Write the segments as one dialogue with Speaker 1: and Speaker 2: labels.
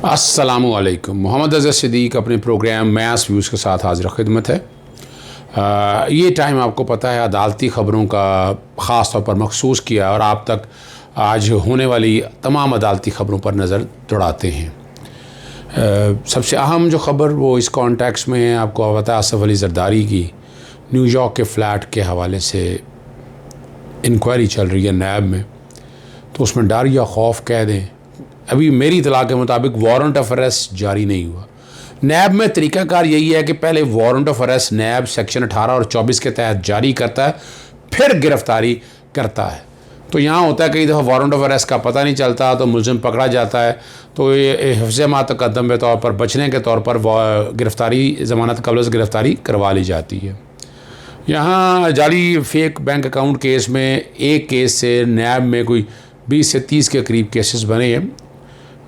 Speaker 1: अस्सलामुअलैकुम। मोहम्मद अज़हर सिद्दीक़ अपने programme mess views के साथ हाज़िर खिदमत है। ये टाइम आपको पता है अदालती ख़बरों का ख़ास तौर पर मखसूस किया और आप तक आज होने वाली तमाम अदालती ख़बरों पर नज़र दौड़ाते हैं। सबसे अहम जो ख़बर वो इस कॉन्टेक्स्ट में है, आपको पता है आसिफ अली ज़रदारी की न्यूयॉर्क के फ़्लैट के हवाले से इंक्वायरी चल रही है नैब में, तो उसमें डर या खौफ कह दें, अभी मेरी इतला के मुताबिक वारंट ऑफ अरेस्ट जारी नहीं हुआ। नैब में तरीक़ाकार यही है कि पहले warrant of arrest NAB section 18 और 24 के तहत जारी करता है, फिर गिरफ्तारी करता है। तो यहाँ होता है कई दफ़ा वारंट ऑफ अरेस्ट का पता नहीं चलता तो मुलज़िम पकड़ा जाता है, तो ये हिफ्ज़ मा तक़द्दम के तौर पर बचने के तौर पर गिरफ्तारी ज़मानत कबल से गिरफ्तारी करवा ली जाती है। यहाँ जाली फेक बैंक अकाउंट केस में एक केस से नैब में कोई 20 से 30 के करीब केसेस बने हैं।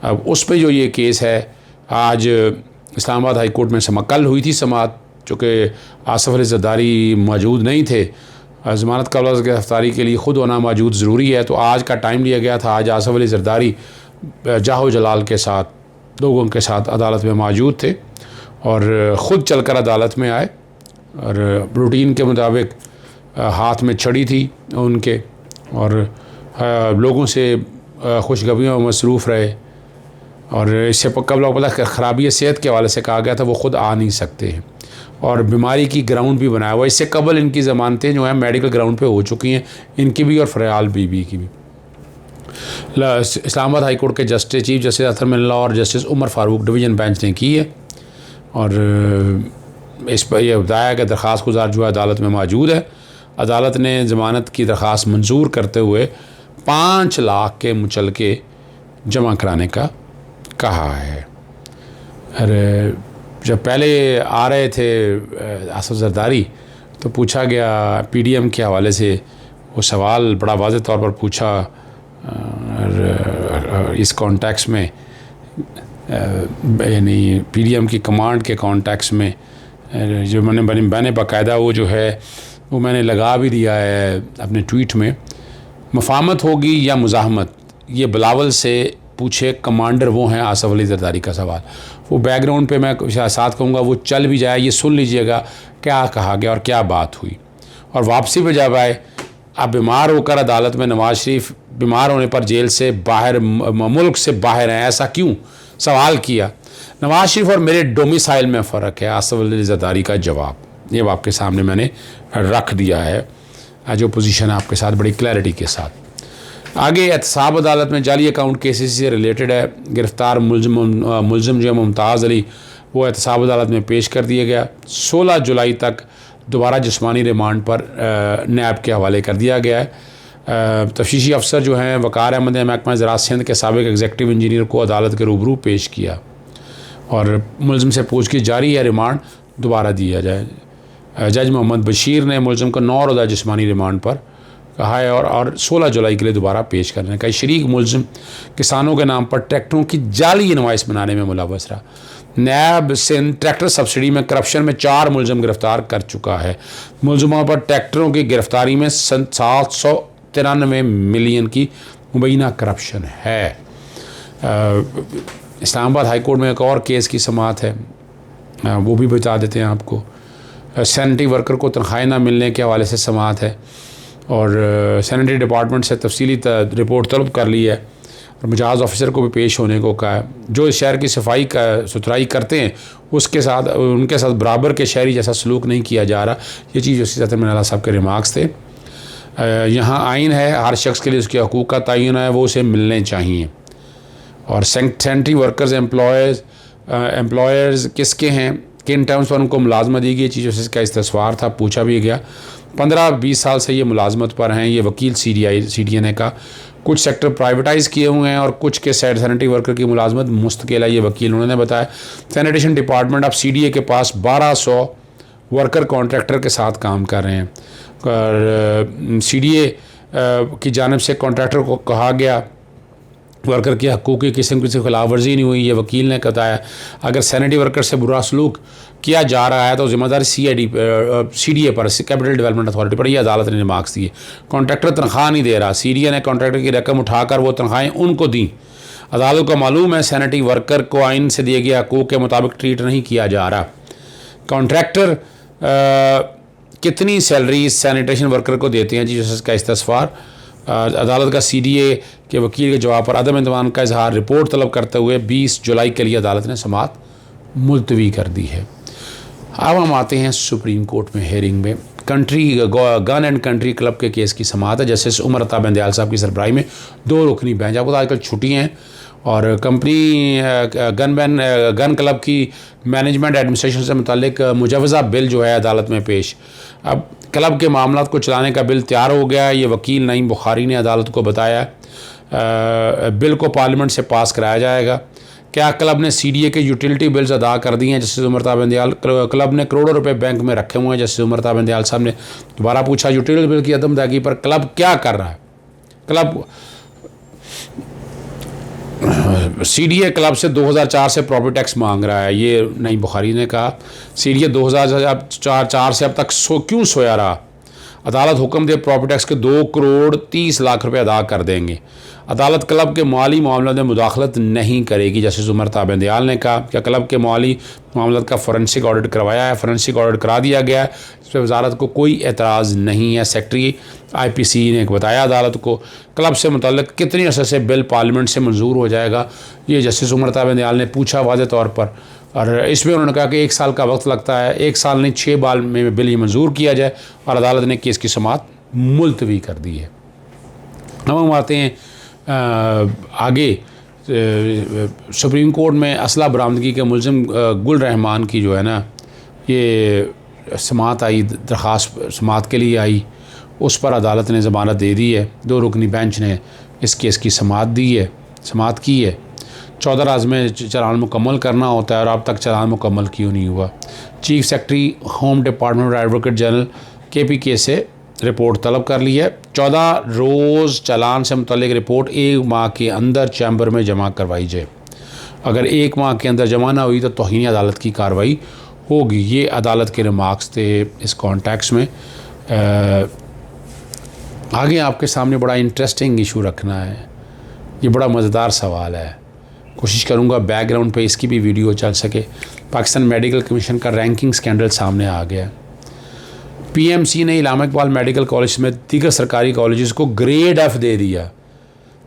Speaker 1: अब उस पर जो ये केस है, आज इस्लामाबाद हाई कोर्ट में कल हुई थी समाअत, चूँकि आसिफ अली ज़रदारी मौजूद नहीं थे, ज़मानत कबल गिरफ्तारी के लिए ख़ुद होना मौजूद ज़रूरी है, तो आज का टाइम लिया गया था। आज आसिफ अली ज़रदारी जाहो जलाल के साथ लोगों के साथ अदालत में मौजूद थे और ख़ुद चलकर अदालत में आए और रूटीन के मुताबिक हाथ में छड़ी थी उनके और लोगों से खुशखबरियों में मसरूफ़ रहे। और इससे कबल पता ख़राबी सेहत के हवाले से कहा गया था वो ख़ुद आ नहीं सकते हैं और बीमारी की ग्राउंड भी बनाया हुआ। इससे कबल इनकी ज़मानतें जो हैं मेडिकल ग्राउंड पे हो चुकी हैं, इनकी भी और फरयाल बीबी की भी। इस्लामाबाद हाई कोर्ट के justice chief justice Athar Minallah और justice Umar Farooq division bench ने की है और इस पर यह बताया कि दरख्वास्त गुजार जो है अदालत में मौजूद है। अदालत ने ज़मानत की दरख्वास्त मंजूर करते हुए 5 लाख के मुचलके जमा कराने का कहा है। अरे जब पहले आ रहे थे आसिफ ज़रदारी तो पूछा गया पीडीएम के हवाले से, वो सवाल बड़ा वाज़ेह तौर पर पूछा इस कॉन्टेक्स्ट में, यानी पीडीएम की कमांड के कॉन्टेक्स्ट में जो मैंने बाकायदा वो जो है वो मैंने लगा भी दिया है अपने ट्वीट में, मुफाहमत होगी या मुज़ाहमत, ये बिलावल से पूछे कमांडर वो हैं आसिफ अली ज़रदारी का सवाल। वो बैकग्राउंड पे मैं साथ कहूँगा वो चल भी जाए, ये सुन लीजिएगा क्या कहा गया और क्या बात हुई। और वापसी पे जब आए, अब बीमार होकर अदालत में नवाज़ शरीफ बीमार होने पर जेल से बाहर मुल्क से बाहर हैं, ऐसा क्यों सवाल किया। नवाज़ शरीफ और मेरे डोमिसाइल में फ़र्क है, आसिफ अली ज़रदारी का जवाब ये आपके सामने मैंने रख दिया है, जो पोजीशन है आपके साथ बड़ी क्लैरिटी के साथ। आगे एहतसाब अदालत में जाली अकाउंट केसेस से रिलेटेड है। गिरफ़्तार मुलज़िम जो है मुमताज़ अली, वो एहतसाब अदालत में पेश कर दिया गया। 16 जुलाई तक दोबारा जिस्मानी रिमांड पर नैब के हवाले कर दिया गया है। तफ्तीशी अफसर जो हैं वक़ार अहमद ने महकमा ज़राअत सिंध के साबिक़ एग्जीक्यूटिव इंजीनियर को अदालत के रूबरू पेश किया और मुलज़िम से पूछगिछ जारी है, रिमांड दोबारा दिया जाए। जज मोहम्मद बशीर ने मुलज़िम को 9 रोज़ा जिस्मानी रिमांड पर कहा है और 16 जुलाई के लिए दोबारा पेश करने का। शरीक मुलज़िम किसानों के नाम पर ट्रैक्टरों की जाली इनवाइस बनाने में मुलव्वस रहा। नैब सिंध ट्रैक्टर सब्सिडी में करप्शन में 4 मुलज़िम गिरफ़्तार कर चुका है। मुलज़िमों पर ट्रैक्टरों की गिरफ़्तारी में 793 मिलियन की मुबैना करप्शन है। इस्लामाबाद हाई कोर्ट में एक और केस की समाअत है, वो भी बता देते हैं आपको। सैनिटरी वर्कर को तनख्वाहें न मिलने के हवाले से समाअत है और सैनिटरी डिपार्टमेंट से तफसीली रिपोर्ट तलब कर ली है और मुजाज ऑफिसर को भी पेश होने को कहा है। जो इस शहर की सफाई का सुथराई करते हैं उसके साथ उनके साथ बराबर के शहरी जैसा सलूक नहीं किया जा रहा। ये चीज़ जस्टिस अतर मिल्ला साहब के रिमार्क्स थे। यहाँ आइन है, हर शख्स के लिए उसके हकूक़ का तयन है, वो उसे मिलने चाहिए। और सैनिटरी वर्कर्स एम्प्लॉयर्स किसके हैं, किन टर्म्स पर उनको मुलाजमत दी गई, चीज़ जस्टिस का इस्तफसार था, पूछा भी गया। 15-20 साल से ये मुलाजमत पर हैं। ये वकील CDNA का कुछ सेक्टर प्राइवेटाइज़ किए हुए हैं और कुछ के सैनिटरी वर्कर की मुलाजमत मुस्तकिल है, ये वकील उन्होंने बताया। सैनिटेशन डिपार्टमेंट अब CDA के पास 1200 वर्कर कॉन्ट्रैक्टर के साथ काम कर रहे हैं और CDA की जानिब से कॉन्ट्रैक्टर को कहा गया वर्कर की हकूक़ की किसी की खिलाफ वर्जी नहीं हुई। ये वकील ने बताया अगर सैनिटरी वर्कर से बुरा सलूक किया जा रहा है तो ज़िम्मेदारी CDA पर, कैपिटल डेवलपमेंट अथॉरिटी पर, यह अदालत ने रिमार्क्स दिए। कॉन्ट्रैक्टर तनख्वाह नहीं दे रहा, CDA ने कॉन्ट्रैक्टर की रकम उठाकर वो तनख्वाहें उनको दी। अदालत को मालूम है सैनिटरी वर्कर को आइन से दिए गए हकूक़ के मुताबिक ट्रीट नहीं किया जा रहा। कॉन्ट्रैक्टर कितनी सैलरी सैनिटेशन वर्कर को देते हैं? चीफ जस्टिस का इस्तफसार। अदालत का CDA के वकील के जवाब पर अदम इंतमान का इजहार। रिपोर्ट तलब करते हुए 20 जुलाई के लिए अदालत ने समाअत मुलतवी कर दी है। अब हम आते हैं सुप्रीम कोर्ट में हेयरिंग में। गन एंड कंट्री क्लब के केस की समाअत है। जस्टिस उमर अता बंदयाल साहब की सरबराही में 2 रुकनी बेंच। आपको तो आजकल छुट्टियाँ हैं और कंपनी गन क्लब की मैनेजमेंट एडमिनिस्ट्रेशन से मुतालिक मुजवज़ा बिल जो है अदालत में पेश। अब क्लब के मामलात को चलाने का बिल तैयार हो गया है। ये वकील नईम बुखारी ने अदालत को बताया। बिल को पार्लियामेंट से पास कराया जाएगा। क्या क्लब ने CDA के यूटिलिटी बिल्स अदा कर दिए हैं? जस्टिस उमर अता बंदयाल। क्लब ने करोड़ों रुपए बैंक में रखे हुए हैं। जस्टिस उमर अता बंदयाल साहब ने दोबारा पूछा यूटिलिटी बिल की अदम अदायगी पर क्लब क्या कर रहा है? क्लब CDA क्लब से 2004 से प्रॉपर्टी टैक्स मांग रहा है। ये नईम बुखारी ने कहा। CDA 2004 से अब तक क्यों सोया रहा? अदालत हुक्म दे प्रॉपर्टी टैक्स के 2 करोड़ 30 लाख रुपए अदा कर देंगे। अदालत क्लब के माली मामलों में मुदाखलत नहीं करेगी। जस्टिस उमर अता बंदयाल ने कहा कि क्लब के माली मामलों का फोरेंसिक ऑडिट करवाया है, फोरेंसिक ऑडिट करा दिया गया है, इस पर वजारत को कोई एतराज़ नहीं है। सेक्रेटरी IPC ने बताया अदालत को क्लब से मुतल्लिक कितनी अर्से से बिल पार्लियामेंट से मंजूर हो जाएगा, ये जस्टिस उमर अता बंदयाल ने पूछा वाज़े तौर पर। और इसमें उन्होंने कहा कि 1 साल का वक्त लगता है, 1 साल नहीं 6 बार में बिल ये मंजूर किया जाए, और अदालत ने केस की समाअत मुलतवी कर दी है। अब हम आते हैं आगे। सुप्रीम कोर्ट में असला बरामदगी के मुलजिम गुल रहमान की जो है ना, ये समाअत आई, दरख्वास्त समाअत के लिए आई, उस पर अदालत ने ज़मानत दे दी है। 2 रुकनी बेंच ने इस केस की समाअत की है। 14 राज में चलान मुकम्मल करना होता है और अब तक चलान मुकम्मल क्यों नहीं हुआ? Chief secretary home department advocate general KPK से रिपोर्ट तलब कर ली है। 14 रोज़ चलान से मुतल्लिक रिपोर्ट 1 माह के अंदर चैम्बर में जमा करवाई जाए। अगर 1 माह के अंदर जमा ना हुई तो तौहीन अदालत की कार्रवाई होगी। ये अदालत के रिमार्क्स थे इस कॉन्टेक्स्ट में। आगे आपके सामने बड़ा इंटरेस्टिंग इशू रखना है, ये बड़ा मज़ेदार सवाल है। कोशिश करूँगा बैकग्राउंड पे इसकी भी वीडियो चल सके। पाकिस्तान मेडिकल कमीशन का रैंकिंग स्कैंडल सामने आ गया। PMC ने इलामा इकबाल मेडिकल कॉलेज में दीगर सरकारी कॉलेजेस को ग्रेड F दे दिया,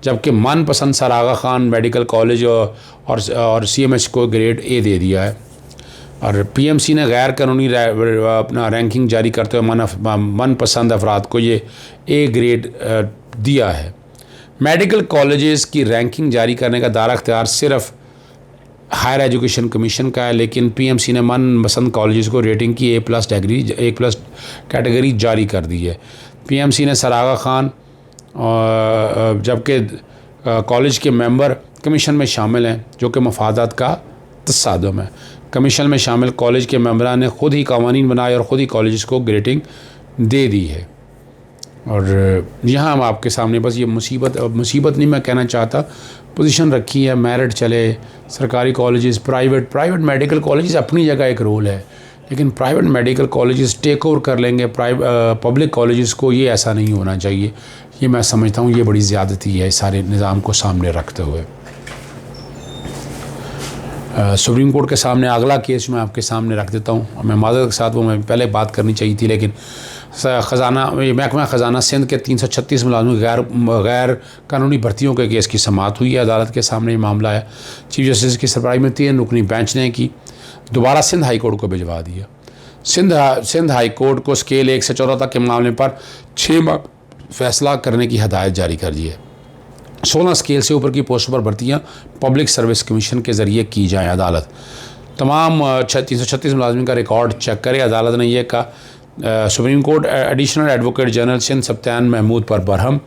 Speaker 1: जबकि मनपसंद सर आगा खान मेडिकल कॉलेज और CMH को ग्रेड A दे दिया है। और PMC ने गैर कानूनी अपना रैंकिंग जारी करते हुए मनपसंद अफराद को ये A ग्रेड दिया है। मेडिकल कॉलेजेस की रैंकिंग जारी करने का दायरा इख्तियार सिर्फ हायर एजुकेशन कमीशन का है, लेकिन PMC ने मनपसंद कॉलेजेस को रेटिंग की A+ कैटेगरी जारी कर दी है। PMC ने सर आगा खान जबकि कॉलेज के मेंबर कमीशन में शामिल हैं, जो कि मफादात का तसादुम है। कमीशन में शामिल कॉलेज के मेंबरान ने ख़ुद ही कवानीन बनाए और ख़ुद ही कॉलेज को ग्रेडिंग दे दी है। और यहाँ हम आपके सामने बस ये मुसीबत नहीं मैं कहना चाहता, पोजीशन रखी है। मेरिट चले, सरकारी कॉलेजेस, प्राइवेट मेडिकल कॉलेजेस अपनी जगह एक रोल है, लेकिन private medical colleges take over कर लेंगे पब्लिक कॉलेजेस को, ये ऐसा नहीं होना चाहिए। ये मैं समझता हूँ ये बड़ी ज़्यादती है सारे निज़ाम को सामने रखते हुए। सुप्रीम कोर्ट के सामने अगला केस मैं आपके सामने रख देता हूँ। मैं माज़रत के साथ वो मैं पहले बात करनी चाहिए थी, लेकिन महकमा ख़जाना सिंध के 336 मुलाज़िम गैर कानूनी भर्तियों के केस की समाअत हुई है। अदालत के सामने ये मामला है। चीफ जस्टिस की सरबराही में 3 रुकनी बेंच ने की दोबारा सिंध हाई कोर्ट को भिजवा दिया। सिंध हाई कोर्ट को स्केल 1 से 14 तक के मामले पर 6 माह फैसला करने की हदायत जारी कर दी है। 16 स्केल से ऊपर की पोस्टों पर भर्तियाँ पब्लिक सर्विस कमीशन के ज़रिए की जाएँ। अदालत तमाम 336 मुलाज़िम का रिकॉर्ड चेक करे। अदालत ने यह कहा supreme court additional advocate general Sindh सप्तान महमूद पर बरहम,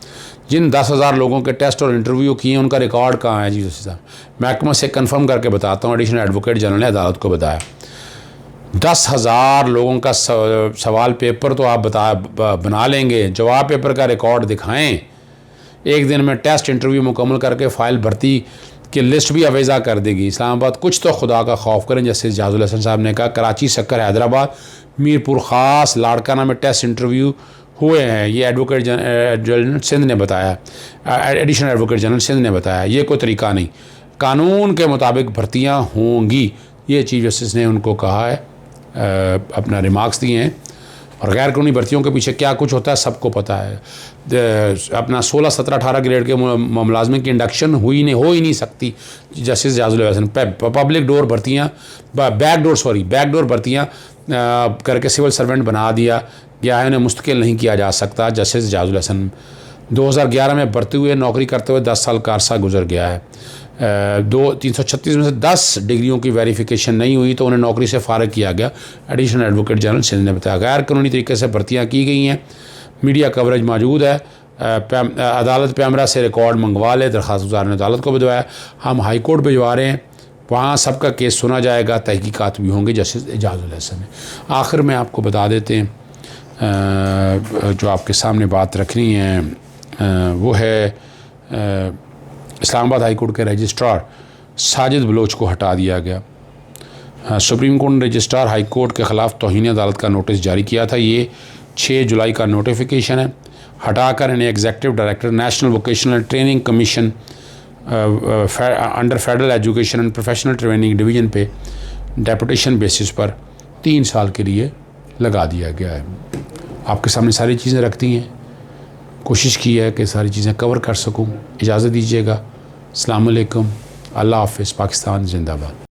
Speaker 1: जिन 10,000 लोगों के टेस्ट और इंटरव्यू किए हैं उनका रिकॉर्ड कहाँ है? जी साहब, महकमा से कंफर्म करके बताता हूँ। एडिशनल एडवोकेट जनरल ने अदालत को बताया 10,000 लोगों का सवाल पेपर तो आप बना लेंगे, जवाब पेपर का रिकॉर्ड दिखाएं। एक दिन में टेस्ट इंटरव्यू मुकम्मल करके फ़ाइल भर्ती की लिस्ट भी अवेज़ा कर देगी। इस्लामाबाद कुछ तो खुदा का खौफ करें, जैसे जाजुल हसन साहब ने कहा। कराची, सक्कर, हैदराबाद, मीरपुर ख़ास, लाड़काना में टेस्ट इंटरव्यू हुए हैं, ये एडवोकेट जनरल सिंध ने बताया, एडिशनल एडवोकेट जनरल सिंध ने बताया। ये कोई तरीका नहीं, कानून के मुताबिक भर्तियां होंगी, ये चीफ जस्टिस ने उनको कहा है, अपना रिमार्क्स दिए हैं। और गैर कानूनी भर्तियों के पीछे क्या कुछ होता है सबको पता है। अपना 16, 17, 18 ग्रेड के मुलाजमिन की इंडक्शन हो ही नहीं सकती justice Ijazul Ahsan. Public door भर्तियाँ, बैकडोर भर्तियाँ करके सिविल सर्वेंट बना दिया गया है, उन्हें मुस्तकिल नहीं किया जा सकता। जस्टिस एजाजुल एहसन 2011 में भर्ती हुए, नौकरी करते हुए 10 साल का अरसा गुजर गया है। 336 में से 10 डिग्रियों की वेरिफिकेशन नहीं हुई तो उन्हें नौकरी से फारिग किया गया, एडिशनल एडवोकेट जनरल सिंध ने बताया। गैर कानूनी तरीके से भर्तियाँ की गई हैं, मीडिया कवरेज मौजूद है। अदालत पैमरा से रिकॉर्ड मंगवा ले, दरख्वास्त गुजार ने अदालत को भिजवाया। हम हाई कोर्ट भिजवा रहे हैं, वहाँ सबका केस सुना जाएगा, तहकीकात भी होंगे जस्टिस एजाजुल एहसन में। आखिर में आपको बता देते हैं जो आपके सामने बात रखनी है वो है इस्लामाबाद हाई कोर्ट के रजिस्ट्रार साजिद बलोच को हटा दिया गया। सुप्रीम कोर्ट ने रजिस्ट्रार हाई कोर्ट के ख़िलाफ़ तौहीन अदालत का नोटिस जारी किया था। ये 6 जुलाई का नोटिफिकेशन है। हटाकर इन्हें executive director national vocational training commission under federal education and professional training division पे डेपुटेशन बेसिस पर 3 साल के लिए लगा दिया गया है। आपके सामने सारी चीज़ें रखती हैं, कोशिश की है कि सारी चीज़ें कवर कर सकूं। इजाज़त दीजिएगा। अस्सलाम वालेकुम, अल्लाह हाफ़िज़, पाकिस्तान जिंदाबाद।